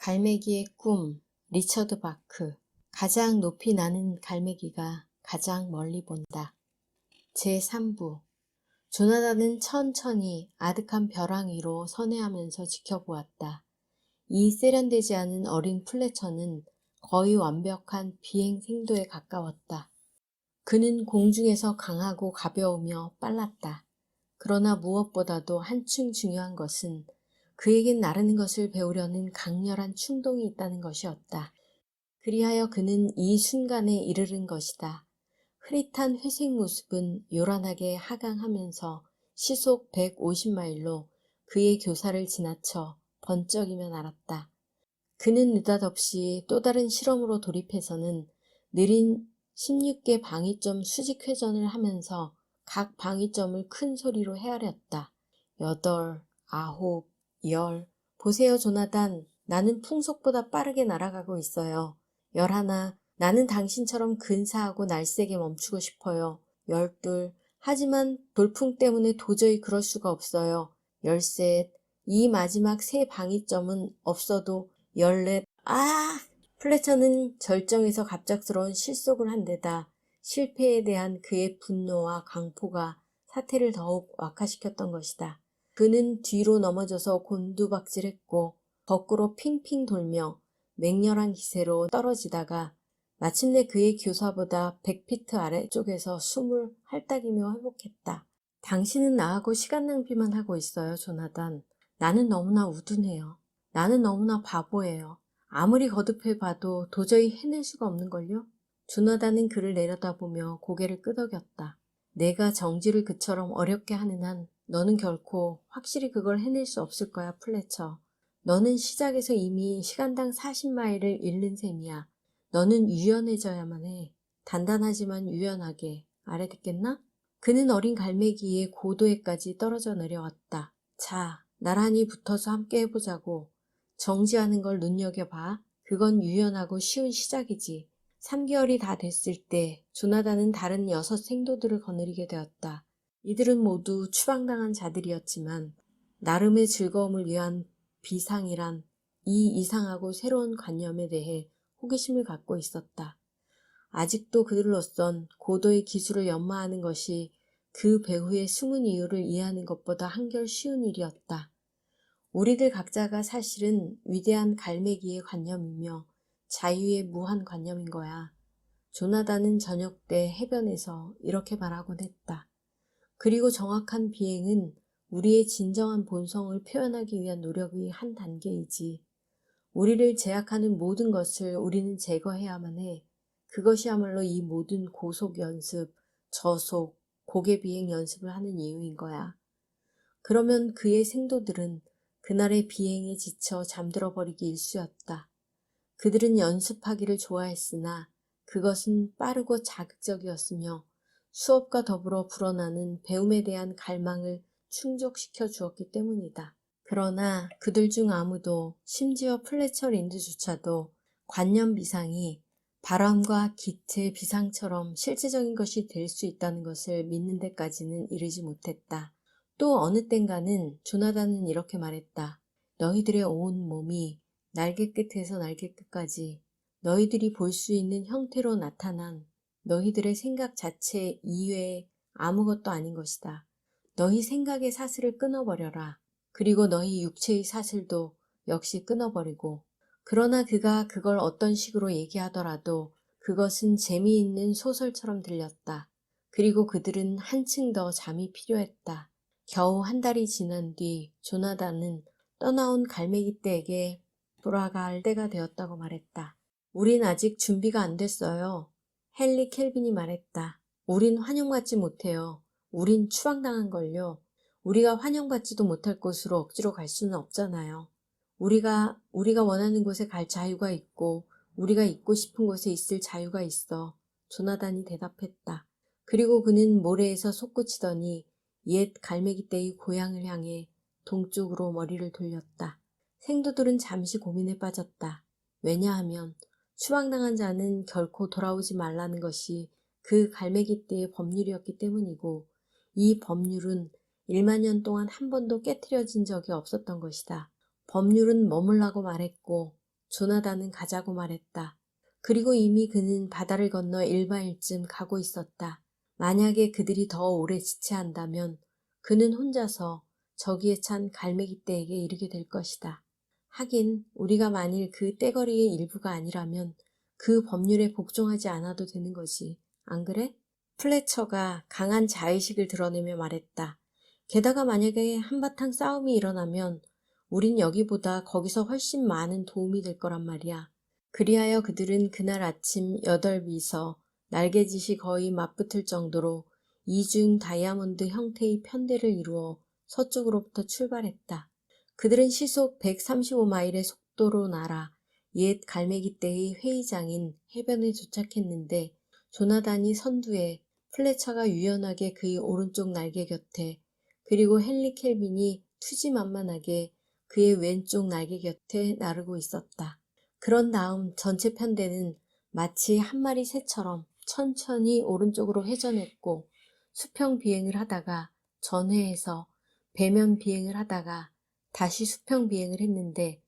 갈매기의 꿈, 리처드 바크. 가장 높이 나는 갈매기가 가장 멀리 본다. 제3부. 조나단은 천천히 아득한 벼랑 위로 선회하면서 지켜보았다. 이 세련되지 않은 어린 플래처는 거의 완벽한 비행 생도에 가까웠다. 그는 공중에서 강하고 가벼우며 빨랐다. 그러나 무엇보다도 한층 중요한 것은 그에겐 나르는 것을 배우려는 강렬한 충동이 있다는 것이었다. 그리하여 그는 이 순간에 이르른 것이다. 흐릿한 회색 모습은 요란하게 하강하면서 시속 150마일로 그의 교사를 지나쳐 번쩍이며 날았다. 그는 느닷없이 또 다른 실험으로 돌입해서는 느린 16개 방위점 수직 회전을 하면서 각 방위점을 큰 소리로 헤아렸다. 8, 9, 10. 보세요, 조나단. 나는 풍속보다 빠르게 날아가고 있어요. 11. 나는 당신처럼 근사하고 날쌔게 멈추고 싶어요. 12. 하지만 돌풍 때문에 도저히 그럴 수가 없어요. 13. 이 마지막 세 방위점은 없어도 14. 플래처는 절정에서 갑작스러운 실속을 한 데다 실패에 대한 그의 분노와 강포가 사태를 더욱 악화시켰던 것이다. 그는 뒤로 넘어져서 곤두박질했고 거꾸로 핑핑 돌며 맹렬한 기세로 떨어지다가 마침내 그의 교사보다 100피트 아래쪽에서 숨을 헐떡이며 회복했다. 당신은 나하고 시간 낭비만 하고 있어요, 조나단. 나는 너무나 우둔해요. 나는 너무나 바보예요. 아무리 거듭해봐도 도저히 해낼 수가 없는걸요? 조나단은 그를 내려다보며 고개를 끄덕였다. 내가 정지를 그처럼 어렵게 하는 한 너는 결코 확실히 그걸 해낼 수 없을 거야, 플래처. 너는 시작에서 이미 시간당 40마일을 잃는 셈이야. 너는 유연해져야만 해. 단단하지만 유연하게. 알아듣겠나? 그는 어린 갈매기의 고도에까지 떨어져 내려왔다. 자, 나란히 붙어서 함께 해보자고. 정지하는 걸 눈여겨봐. 그건 유연하고 쉬운 시작이지. 3개월이 다 됐을 때 조나단은 다른 6 생도들을 거느리게 되었다. 이들은 모두 추방당한 자들이었지만 나름의 즐거움을 위한 비상이란 이 이상하고 새로운 관념에 대해 호기심을 갖고 있었다. 아직도 그들로선 고도의 기술을 연마하는 것이 그 배후의 숨은 이유를 이해하는 것보다 한결 쉬운 일이었다. 우리들 각자가 사실은 위대한 갈매기의 관념이며 자유의 무한 관념인 거야. 조나단은 저녁 때 해변에서 이렇게 말하곤 했다. 그리고 정확한 비행은 우리의 진정한 본성을 표현하기 위한 노력의 한 단계이지. 우리를 제약하는 모든 것을 우리는 제거해야만 해. 그것이야말로 이 모든 고속 연습, 저속, 고개 비행 연습을 하는 이유인 거야. 그러면 그의 생도들은 그날의 비행에 지쳐 잠들어 버리기 일쑤였다. 그들은 연습하기를 좋아했으나 그것은 빠르고 자극적이었으며 수업과 더불어 불어나는 배움에 대한 갈망을 충족시켜 주었기 때문이다. 그러나 그들 중 아무도, 심지어 플래처 린드조차도 관념 비상이 바람과 기체 비상처럼 실제적인 것이 될 수 있다는 것을 믿는 데까지는 이르지 못했다. 또 어느 땐가는 조나단은 이렇게 말했다. 너희들의 온 몸이 날개 끝에서 날개 끝까지 너희들이 볼 수 있는 형태로 나타난 너희들의 생각 자체 이외의 아무것도 아닌 것이다. 너희 생각의 사슬을 끊어버려라. 그리고 너희 육체의 사슬도 역시 끊어버리고. 그러나 그가 그걸 어떤 식으로 얘기하더라도 그것은 재미있는 소설처럼 들렸다. 그리고 그들은 한층 더 잠이 필요했다. 겨우 한 달이 지난 뒤 조나단은 떠나온 갈매기 떼에게 돌아갈 때가 되었다고 말했다. 우린 아직 준비가 안 됐어요. 헨리 켈빈이 말했다. 우린 환영받지 못해요. 우린 추방당한걸요. 우리가 환영받지도 못할 곳으로 억지로 갈 수는 없잖아요. 우리가 원하는 곳에 갈 자유가 있고 우리가 있고 싶은 곳에 있을 자유가 있어. 조나단이 대답했다. 그리고 그는 모래에서 솟구치더니 옛 갈매기떼의 고향을 향해 동쪽으로 머리를 돌렸다. 생도들은 잠시 고민에 빠졌다. 왜냐하면 추방당한 자는 결코 돌아오지 말라는 것이 그 갈매기떼의 법률이었기 때문이고 이 법률은 1만 년 동안 한 번도 깨트려진 적이 없었던 것이다. 법률은 머물라고 말했고 조나단은 가자고 말했다. 그리고 이미 그는 바다를 건너 일바일쯤 가고 있었다. 만약에 그들이 더 오래 지체한다면 그는 혼자서 저기에 찬 갈매기 떼에게 이르게 될 것이다. 하긴 우리가 만일 그 떼거리의 일부가 아니라면 그 법률에 복종하지 않아도 되는 거지. 안 그래? 플래처가 강한 자의식을 드러내며 말했다. 게다가 만약에 한바탕 싸움이 일어나면 우린 여기보다 거기서 훨씬 많은 도움이 될 거란 말이야. 그리하여 그들은 그날 아침 8비서 날개짓이 거의 맞붙을 정도로 이중 다이아몬드 형태의 편대를 이루어 서쪽으로부터 출발했다. 그들은 시속 135마일의 속도로 날아 옛 갈매기 떼의 회의장인 해변에 도착했는데 조나단이 선두에 플래처가 유연하게 그의 오른쪽 날개 곁에 그리고 헨리 켈빈이 투지만만하게 그의 왼쪽 날개 곁에 나르고 있었다. 그런 다음 전체 편대는 마치 한 마리 새처럼 천천히 오른쪽으로 회전했고 수평 비행을 하다가 전회해서 배면 비행을 하다가 다시 수평 비행을 했는데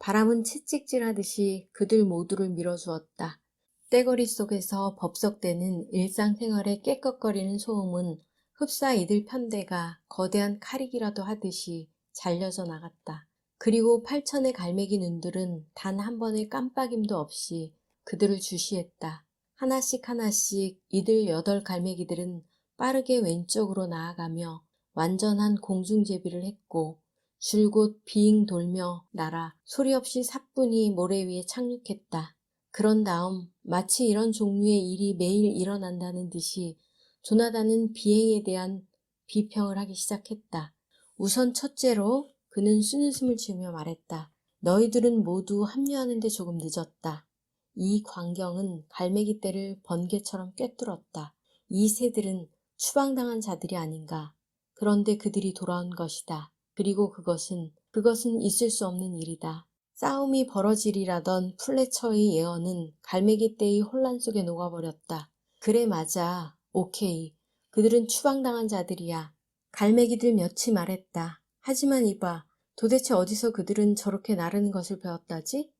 바람은 채찍질하듯이 그들 모두를 밀어주었다. 떼거리 속에서 법석대는 일상생활의 깨끗거리는 소음은 흡사 이들 편대가 거대한 칼이기라도 하듯이 잘려져 나갔다. 그리고 8천의 갈매기 눈들은 단 한 번의 깜빡임도 없이 그들을 주시했다. 하나씩 하나씩 이들 8 갈매기들은 빠르게 왼쪽으로 나아가며 완전한 공중제비를 했고 줄곧 빙 돌며 날아 소리 없이 사뿐히 모래 위에 착륙했다. 그런 다음 마치 이런 종류의 일이 매일 일어난다는 듯이 조나단은 비행에 대한 비평을 하기 시작했다. 우선 첫째로 그는 쓴웃음을 지으며 말했다. 너희들은 모두 합류하는데 조금 늦었다. 이 광경은 갈매기 떼를 번개처럼 꿰뚫었다. 이 새들은 추방당한 자들이 아닌가. 그런데 그들이 돌아온 것이다. 그리고 그것은 있을 수 없는 일이다. 싸움이 벌어지리라던 플래처의 예언은 갈매기 떼의 혼란 속에 녹아버렸다. 그래 맞아. 오케이. 그들은 추방당한 자들이야. 갈매기들 몇이 말했다. 하지만 이봐. 도대체 어디서 그들은 저렇게 나르는 것을 배웠다지?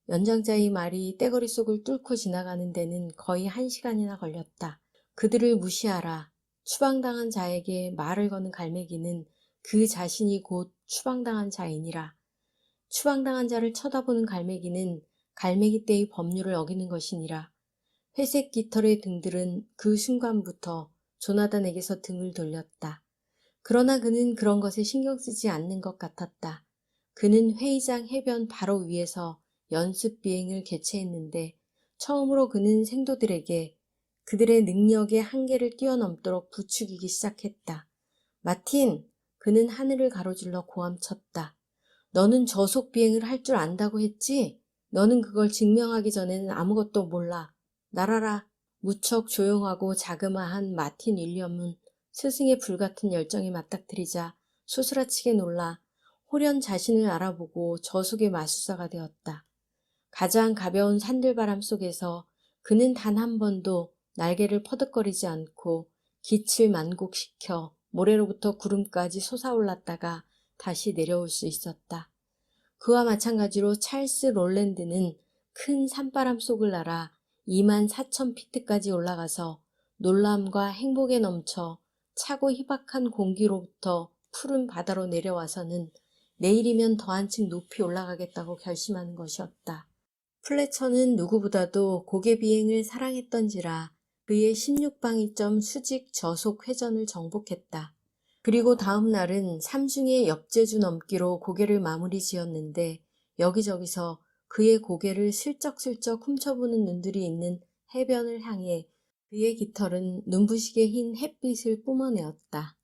연장자의 말이 떼거리 속을 뚫고 지나가는 데는 거의 1시간이나 걸렸다. 그들을 무시하라. 추방당한 자에게 말을 거는 갈매기는 그 자신이 곧 추방당한 자이니라. 추방당한 자를 쳐다보는 갈매기는 갈매기 떼의 법률을 어기는 것이니라. 회색 깃털의 등들은 그 순간부터 조나단에게서 등을 돌렸다. 그러나 그는 그런 것에 신경 쓰지 않는 것 같았다. 그는 회의장 해변 바로 위에서 연습 비행을 개최했는데 처음으로 그는 생도들에게 그들의 능력의 한계를 뛰어넘도록 부추기기 시작했다. 마틴! 그는 하늘을 가로질러 고함쳤다. 너는 저속 비행을 할 줄 안다고 했지? 너는 그걸 증명하기 전에는 아무것도 몰라. 날아라. 무척 조용하고 자그마한 마틴 윌리엄은 스승의 불같은 열정에 맞닥뜨리자 수스라치게 놀라 홀연 자신을 알아보고 저속의 마술사가 되었다. 가장 가벼운 산들바람 속에서 그는 단 한 번도 날개를 퍼득거리지 않고 기칠 만곡시켜 모래로부터 구름까지 솟아올랐다가 다시 내려올 수 있었다. 그와 마찬가지로 찰스 롤랜드는 큰 산바람 속을 날아 24,000피트까지 올라가서 놀람과 행복에 넘쳐 차고 희박한 공기로부터 푸른 바다로 내려와서는 내일이면 더 한층 높이 올라가겠다고 결심하는 것이었다. 플래처는 누구보다도 고개 비행을 사랑했던지라 그의 16방위점 수직 저속 회전을 정복했다. 그리고 다음 날은 삼중의 역제주 넘기로 고개를 마무리 지었는데 여기저기서 그의 고개를 슬쩍슬쩍 훔쳐보는 눈들이 있는 해변을 향해 그의 깃털은 눈부시게 흰 햇빛을 뿜어내었다.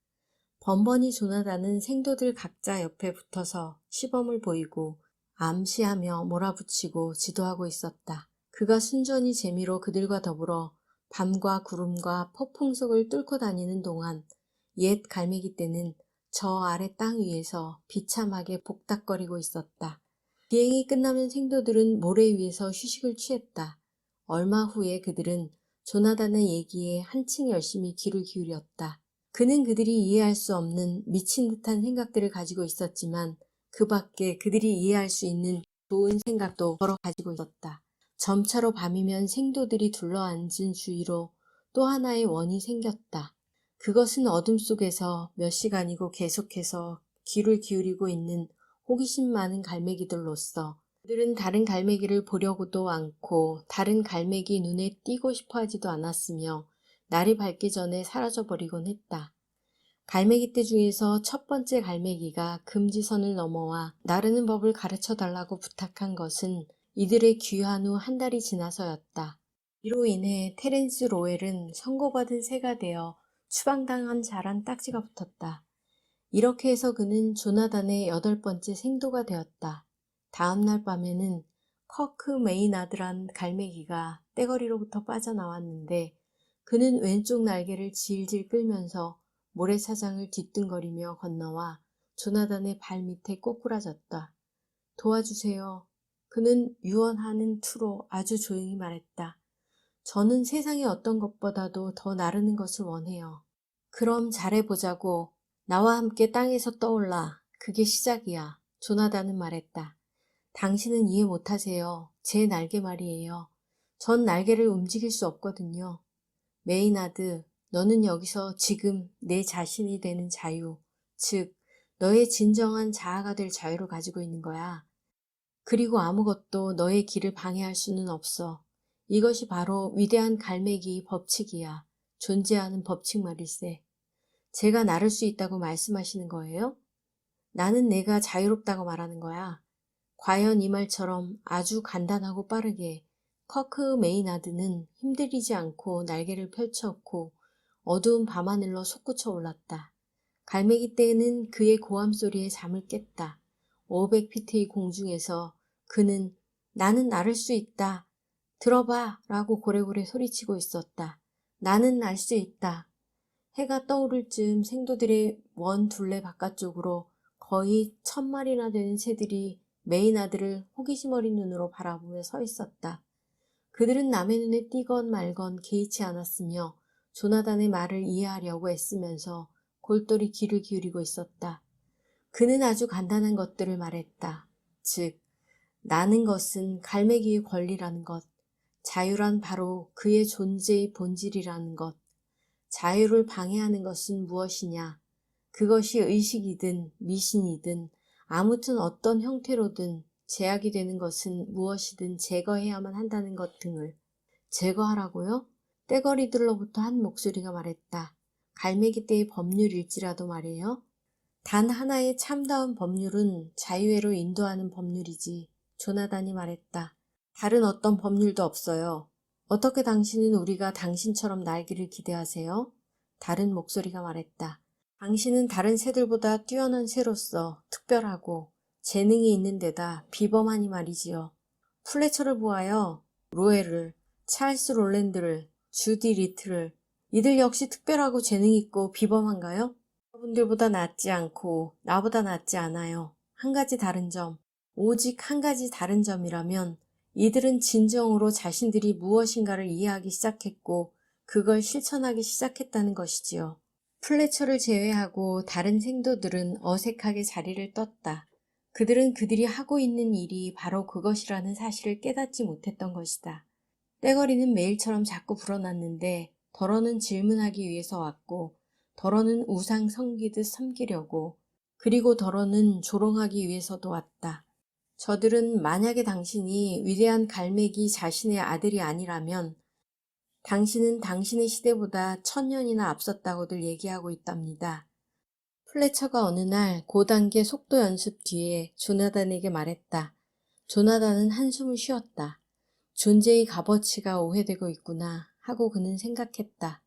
번번이 조나단은 생도들 각자 옆에 붙어서 시범을 보이고 암시하며 몰아붙이고 지도하고 있었다. 그가 순전히 재미로 그들과 더불어 밤과 구름과 폭풍 속을 뚫고 다니는 동안 옛 갈매기 떼는 저 아래 땅 위에서 비참하게 복닥거리고 있었다. 비행이 끝나면 생도들은 모래 위에서 휴식을 취했다. 얼마 후에 그들은 조나단의 얘기에 한층 열심히 귀를 기울였다. 그는 그들이 이해할 수 없는 미친 듯한 생각들을 가지고 있었지만 그 밖에 그들이 이해할 수 있는 좋은 생각도 여러 가지고 있었다. 점차로 밤이면 생도들이 둘러앉은 주위로 또 하나의 원이 생겼다. 그것은 어둠 속에서 몇 시간이고 계속해서 귀를 기울이고 있는 호기심 많은 갈매기들로서 그들은 다른 갈매기를 보려고도 않고 다른 갈매기 눈에 띄고 싶어 하지도 않았으며 날이 밝기 전에 사라져버리곤 했다. 갈매기떼 중에서 첫 번째 갈매기가 금지선을 넘어와 나르는 법을 가르쳐달라고 부탁한 것은 이들의 귀환 후 한 달이 지나서였다. 이로 인해 테렌스 로웰은 선고받은 새가 되어 추방당한 자란 딱지가 붙었다. 이렇게 해서 그는 조나단의 8번째 생도가 되었다. 다음 날 밤에는 커크 메이나드란 갈매기가 떼거리로부터 빠져나왔는데 그는 왼쪽 날개를 질질 끌면서 모래사장을 뒤뚱거리며 건너와 조나단의 발 밑에 꼬꾸라졌다. 도와주세요. 그는 유언하는 투로 아주 조용히 말했다. 저는 세상의 어떤 것보다도 더 나르는 것을 원해요. 그럼 잘해보자고. 나와 함께 땅에서 떠올라. 그게 시작이야. 조나단은 말했다. 당신은 이해 못하세요. 제 날개 말이에요. 전 날개를 움직일 수 없거든요. 메이나드, 너는 여기서 지금 내 자신이 되는 자유, 즉 너의 진정한 자아가 될 자유를 가지고 있는 거야. 그리고 아무것도 너의 길을 방해할 수는 없어. 이것이 바로 위대한 갈매기 법칙이야. 존재하는 법칙 말일세. 제가 나를 수 있다고 말씀하시는 거예요? 나는 내가 자유롭다고 말하는 거야. 과연 이 말처럼 아주 간단하고 빠르게 커크 메이나드는 힘들이지 않고 날개를 펼쳤고 어두운 밤하늘로 솟구쳐 올랐다. 갈매기 떼는 그의 고함 소리에 잠을 깼다. 500피트의 공중에서 그는 나는 나를 수 있다. 들어봐 라고 고래고래 소리치고 있었다. 나는 날 수 있다. 해가 떠오를 즈음 생도들의 원 둘레 바깥쪽으로 거의 1000마리나 되는 새들이 메이나드를 호기심 어린 눈으로 바라보며 서 있었다. 그들은 남의 눈에 띄건 말건 개의치 않았으며 조나단의 말을 이해하려고 애쓰면서 골똘히 귀를 기울이고 있었다. 그는 아주 간단한 것들을 말했다. 즉, 나는 것은 갈매기의 권리라는 것, 자유란 바로 그의 존재의 본질이라는 것, 자유를 방해하는 것은 무엇이냐, 그것이 의식이든 미신이든 아무튼 어떤 형태로든 제약이 되는 것은 무엇이든 제거해야만 한다는 것 등을. 제거하라고요? 떼거리들로부터 한 목소리가 말했다. 갈매기 떼의 법률일지라도 말이에요. 단 하나의 참다운 법률은 자유회로 인도하는 법률이지. 조나단이 말했다. 다른 어떤 법률도 없어요. 어떻게 당신은 우리가 당신처럼 날기를 기대하세요? 다른 목소리가 말했다. 당신은 다른 새들보다 뛰어난 새로서 특별하고 재능이 있는 데다 비범하니 말이지요. 플래처를 보아요. 로엘을, 찰스 롤랜드를, 주디 리트를. 이들 역시 특별하고 재능 있고 비범한가요? 여러분들보다 낫지 않고 나보다 낫지 않아요. 한 가지 다른 점, 오직 한 가지 다른 점이라면 이들은 진정으로 자신들이 무엇인가를 이해하기 시작했고 그걸 실천하기 시작했다는 것이지요. 플래처를 제외하고 다른 생도들은 어색하게 자리를 떴다. 그들은 그들이 하고 있는 일이 바로 그것이라는 사실을 깨닫지 못했던 것이다. 떼거리는 매일처럼 자꾸 불어났는데 덜어는 질문하기 위해서 왔고 덜어는 우상 섬기듯 섬기려고 그리고 덜어는 조롱하기 위해서도 왔다. 저들은 만약에 당신이 위대한 갈매기 자신의 아들이 아니라면 당신은 당신의 시대보다 1000년이나 앞섰다고들 얘기하고 있답니다. 플래처가 어느 날 고단계 속도 연습 뒤에 조나단에게 말했다. 조나단은 한숨을 쉬었다. 존재의 값어치가 오해되고 있구나 하고 그는 생각했다.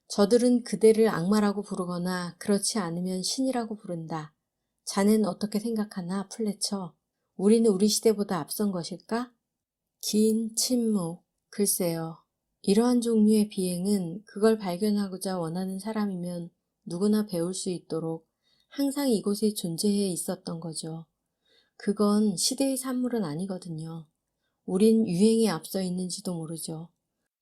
저들은 그대를 악마라고 부르거나 그렇지 않으면 신이라고 부른다. 자넨 어떻게 생각하나, 플래처? 우리는 우리 시대보다 앞선 것일까? 긴 침묵. 글쎄요. 이러한 종류의 비행은 그걸 발견하고자 원하는 사람이면 누구나 배울 수 있도록 항상 이곳에 존재해 있었던 거죠. 그건 시대의 산물은 아니거든요. 우린 유행에 앞서 있는지도 모르죠.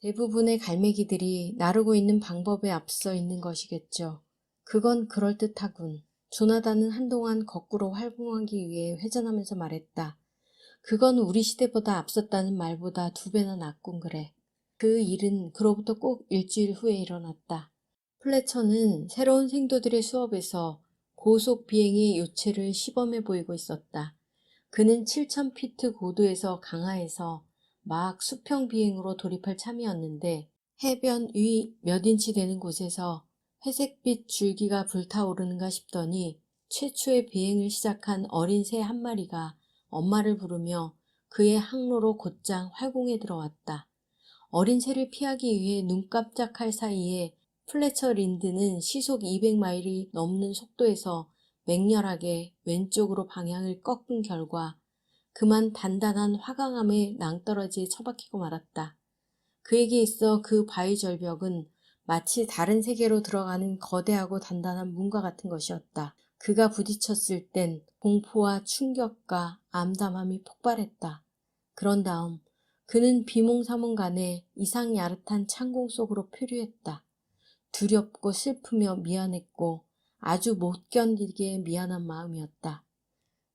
대부분의 갈매기들이 나르고 있는 방법에 앞서 있는 것이겠죠. 그건 그럴듯하군. 조나단은 한동안 거꾸로 활동하기 위해 회전하면서 말했다. 그건 우리 시대보다 앞섰다는 말보다 2배나 낫군 그래. 그 일은 그로부터 꼭 일주일 후에 일어났다. 플래처는 새로운 생도들의 수업에서 고속 비행의 요체를 시범해 보이고 있었다. 그는 7,000피트 고도에서 강하에서 막 수평 비행으로 돌입할 참이었는데 해변 위 몇 인치 되는 곳에서 회색빛 줄기가 불타오르는가 싶더니 최초의 비행을 시작한 어린 새 한 마리가 엄마를 부르며 그의 항로로 곧장 활공에 들어왔다. 어린 새를 피하기 위해 눈 깜짝할 사이에 플래처 린드는 시속 200마일이 넘는 속도에서 맹렬하게 왼쪽으로 방향을 꺾은 결과 그만 단단한 화강암의 낭떠러지에 처박히고 말았다. 그에게 있어 그 바위 절벽은 마치 다른 세계로 들어가는 거대하고 단단한 문과 같은 것이었다. 그가 부딪혔을 땐 공포와 충격과 암담함이 폭발했다. 그런 다음 그는 비몽사몽간에 이상 야릇한 창공 속으로 표류했다. 두렵고 슬프며 미안했고 아주 못 견디게 미안한 마음이었다.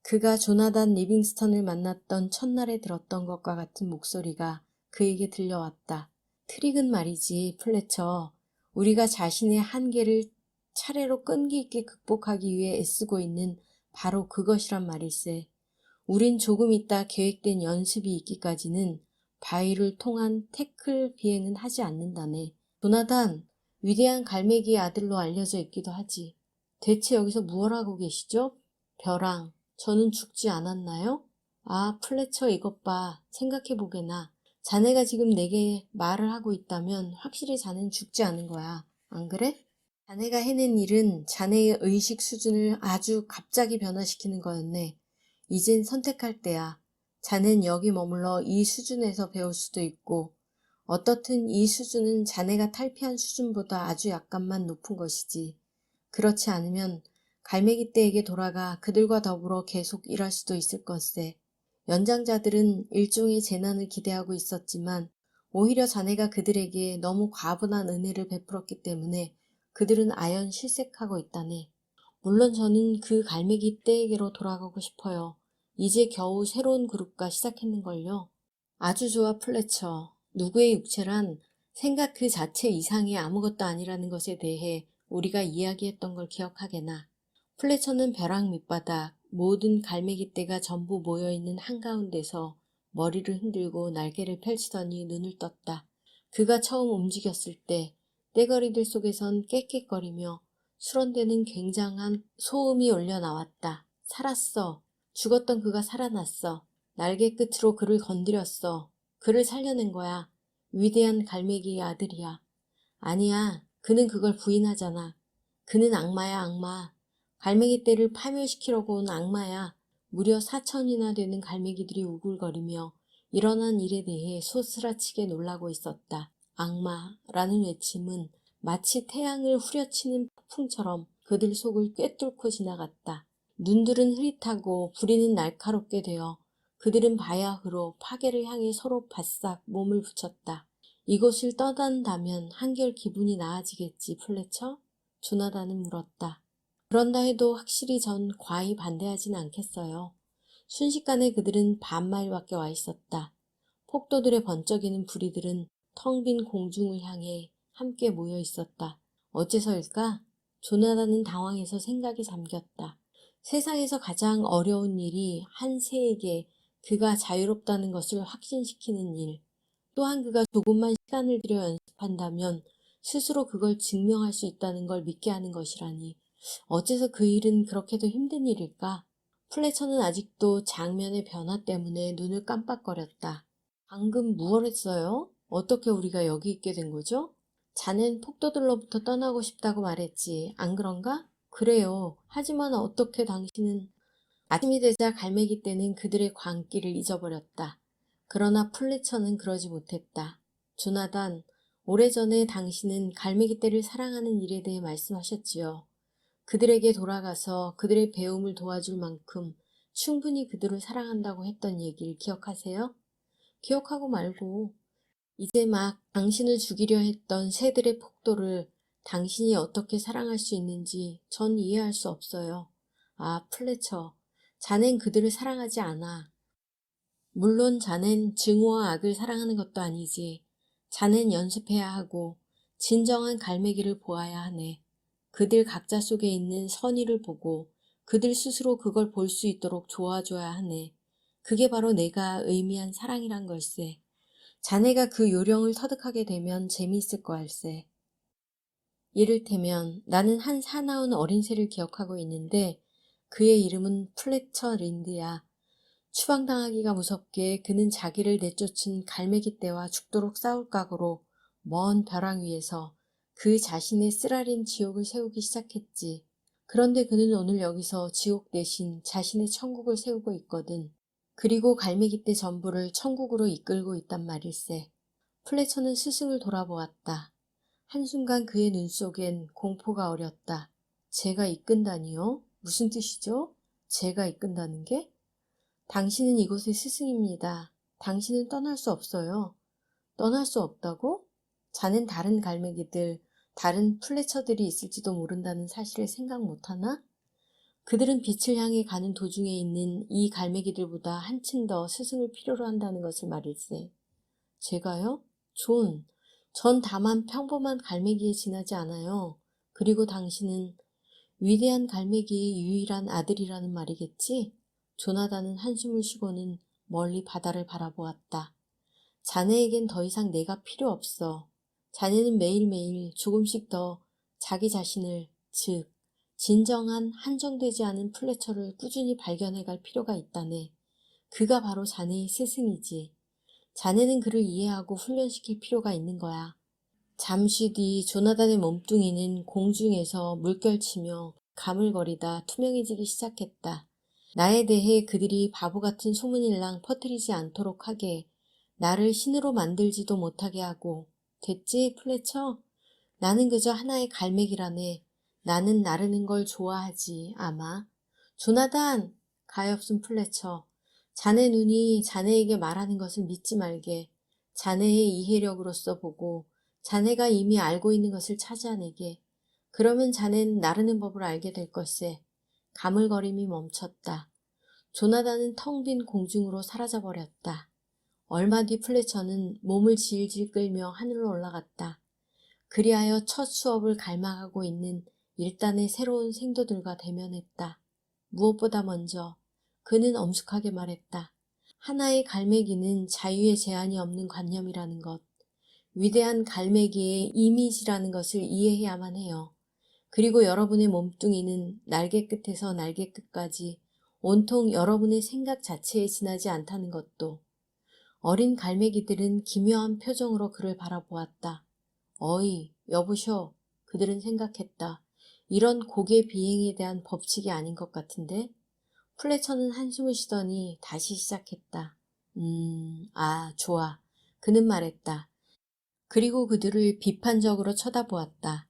그가 조나단 리빙스턴을 만났던 첫날에 들었던 것과 같은 목소리가 그에게 들려왔다. 트릭은 말이지, 플래처. 우리가 자신의 한계를 차례로 끈기 있게 극복하기 위해 애쓰고 있는 바로 그것이란 말일세. 우린 조금 있다 계획된 연습이 있기까지는 바위를 통한 태클 비행은 하지 않는다네. 조나단, 위대한 갈매기의 아들로 알려져 있기도 하지. 대체 여기서 무얼 하고 계시죠? 벼랑, 저는 죽지 않았나요? 아, 플래처 이것 봐. 생각해보게나. 자네가 지금 내게 말을 하고 있다면 확실히 자넨 죽지 않은 거야. 안 그래? 자네가 해낸 일은 자네의 의식 수준을 아주 갑자기 변화시키는 거였네. 이젠 선택할 때야. 자넨 여기 머물러 이 수준에서 배울 수도 있고 어떻든 이 수준은 자네가 탈피한 수준보다 아주 약간만 높은 것이지. 그렇지 않으면 갈매기 떼에게 돌아가 그들과 더불어 계속 일할 수도 있을 것세. 연장자들은 일종의 재난을 기대하고 있었지만 오히려 자네가 그들에게 너무 과분한 은혜를 베풀었기 때문에 그들은 아연 실색하고 있다네. 물론 저는 그 갈매기 떼에게로 돌아가고 싶어요. 이제 겨우 새로운 그룹과 시작했는걸요. 아주 좋아, 플래처. 누구의 육체란 생각 그 자체 이상이 아무것도 아니라는 것에 대해 우리가 이야기했던 걸 기억하게나. 플래처는 벼랑 밑바닥 모든 갈매기 떼가 전부 모여있는 한가운데서 머리를 흔들고 날개를 펼치더니 눈을 떴다. 그가 처음 움직였을 때 떼거리들 속에선 깨깨거리며 수런대는 굉장한 소음이 올려 나왔다. 살았어. 죽었던 그가 살아났어. 날개 끝으로 그를 건드렸어. 그를 살려낸 거야. 위대한 갈매기의 아들이야. 아니야. 그는 그걸 부인하잖아. 그는 악마야, 악마. 갈매기 떼를 파멸시키려고 온 악마야. 무려 4천이나 되는 갈매기들이 우글거리며 일어난 일에 대해 소스라치게 놀라고 있었다. 악마라는 외침은 마치 태양을 후려치는 폭풍처럼 그들 속을 꿰뚫고 지나갔다. 눈들은 흐릿하고 부리는 날카롭게 되어 그들은 바야흐로 파괴를 향해 서로 바싹 몸을 붙였다. 이곳을 떠난다면 한결 기분이 나아지겠지, 플래처? 조나단은 물었다. 그런다 해도 확실히 전 과히 반대하진 않겠어요. 순식간에 그들은 반마일밖에 와 있었다. 폭도들의 번쩍이는 부리들은 텅 빈 공중을 향해 함께 모여 있었다. 어째서일까? 조나단은 당황해서 생각에 잠겼다. 세상에서 가장 어려운 일이 한 새에게 그가 자유롭다는 것을 확신시키는 일, 또한 그가 조금만 시간을 들여 연습한다면 스스로 그걸 증명할 수 있다는 걸 믿게 하는 것이라니. 어째서 그 일은 그렇게도 힘든 일일까? 플래처는 아직도 장면의 변화 때문에 눈을 깜빡거렸다. 방금 무얼 했어요? 어떻게 우리가 여기 있게 된 거죠? 자넨 폭도들로부터 떠나고 싶다고 말했지. 안 그런가? 그래요. 하지만 어떻게 당신은... 아침이 되자 갈매기 떼는 그들의 광기를 잊어버렸다. 그러나 플래처는 그러지 못했다. 조나단, 오래전에 당신은 갈매기 떼를 사랑하는 일에 대해 말씀하셨지요. 그들에게 돌아가서 그들의 배움을 도와줄 만큼 충분히 그들을 사랑한다고 했던 얘기를 기억하세요? 기억하고 말고 이제 막 당신을 죽이려 했던 새들의 폭도를 당신이 어떻게 사랑할 수 있는지 전 이해할 수 없어요. 아, 플래처, 자넨 그들을 사랑하지 않아. 물론 자넨 증오와 악을 사랑하는 것도 아니지. 자넨 연습해야 하고 진정한 갈매기를 보아야 하네. 그들 각자 속에 있는 선의를 보고 그들 스스로 그걸 볼 수 있도록 도와줘야 하네. 그게 바로 내가 의미한 사랑이란 걸세. 자네가 그 요령을 터득하게 되면 재미있을 거알세. 이를테면 나는 한 사나운 어린 새를 기억하고 있는데 그의 이름은 플래처 린드야. 추방당하기가 무섭게 그는 자기를 내쫓은 갈매기 떼와 죽도록 싸울 각오로 먼 벼랑 위에서 그 자신의 쓰라린 지옥을 세우기 시작했지. 그런데 그는 오늘 여기서 지옥 대신 자신의 천국을 세우고 있거든. 그리고 갈매기 떼 전부를 천국으로 이끌고 있단 말일세. 플래처는 스승을 돌아보았다. 한순간 그의 눈 속엔 공포가 어렸다. 제가 이끈다니요? 무슨 뜻이죠? 제가 이끈다는 게? 당신은 이곳의 스승입니다. 당신은 떠날 수 없어요. 떠날 수 없다고? 자넨 다른 갈매기들, 다른 플래처들이 있을지도 모른다는 사실을 생각 못하나? 그들은 빛을 향해 가는 도중에 있는 이 갈매기들보다 한층 더 스승을 필요로 한다는 것을 말일세. 제가요? 전 다만 평범한 갈매기에 지나지 않아요. 그리고 당신은 위대한 갈매기의 유일한 아들이라는 말이겠지? 조나단은 한숨을 쉬고는 멀리 바다를 바라보았다. 자네에겐 더 이상 내가 필요 없어. 자네는 매일매일 조금씩 더 자기 자신을, 즉 진정한 한정되지 않은 플래처를 꾸준히 발견해갈 필요가 있다네. 그가 바로 자네의 스승이지. 자네는 그를 이해하고 훈련시킬 필요가 있는 거야. 잠시 뒤 조나단의 몸뚱이는 공중에서 물결치며 가물거리다 투명해지기 시작했다. 나에 대해 그들이 바보 같은 소문일랑 퍼뜨리지 않도록 하게, 나를 신으로 만들지도 못하게 하고. 됐지, 플래처? 나는 그저 하나의 갈매기라네. 나는 나르는 걸 좋아하지, 아마. 조나단! 가엾은 플래처. 자네 눈이 자네에게 말하는 것을 믿지 말게. 자네의 이해력으로서 보고 자네가 이미 알고 있는 것을 찾아내게. 그러면 자넨 나르는 법을 알게 될 것세. 가물거림이 멈췄다. 조나단은 텅 빈 공중으로 사라져버렸다. 얼마 뒤 플래처는 몸을 질질 끌며 하늘로 올라갔다. 그리하여 첫 수업을 갈망하고 있는 일단의 새로운 생도들과 대면했다. 무엇보다 먼저 그는 엄숙하게 말했다. 하나의 갈매기는 자유의 제한이 없는 관념이라는 것, 위대한 갈매기의 이미지라는 것을 이해해야만 해요. 그리고 여러분의 몸뚱이는 날개 끝에서 날개 끝까지 온통 여러분의 생각 자체에 지나지 않다는 것도. 어린 갈매기들은 기묘한 표정으로 그를 바라보았다. 어이, 여보셔. 그들은 생각했다. 이런 고개 비행에 대한 법칙이 아닌 것 같은데? 플래처는 한숨을 쉬더니 다시 시작했다. 좋아. 그는 말했다. 그리고 그들을 비판적으로 쳐다보았다.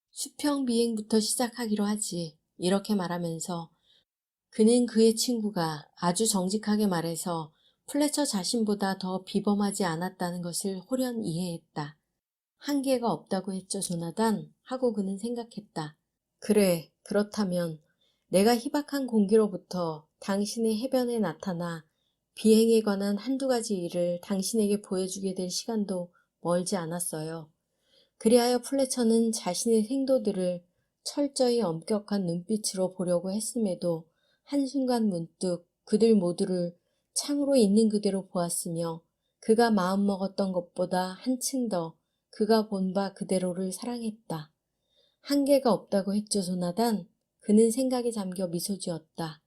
수평 비행부터 시작하기로 하지. 이렇게 말하면서 그는 그의 친구가 아주 정직하게 말해서 플래처 자신보다 더 비범하지 않았다는 것을 홀연 이해했다. 한계가 없다고 했죠, 조나단? 하고 그는 생각했다. 그래, 그렇다면 내가 희박한 공기로부터 당신의 해변에 나타나 비행에 관한 한두 가지 일을 당신에게 보여주게 될 시간도 멀지 않았어요. 그리하여 플래처는 자신의 생도들을 철저히 엄격한 눈빛으로 보려고 했음에도 한순간 문득 그들 모두를 창으로 있는 그대로 보았으며 그가 마음먹었던 것보다 한층 더 그가 본 바 그대로를 사랑했다. 한계가 없다고 했죠, 조나단? 그는 생각에 잠겨 미소 지었다.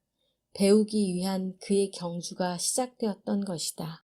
배우기 위한 그의 경주가 시작되었던 것이다.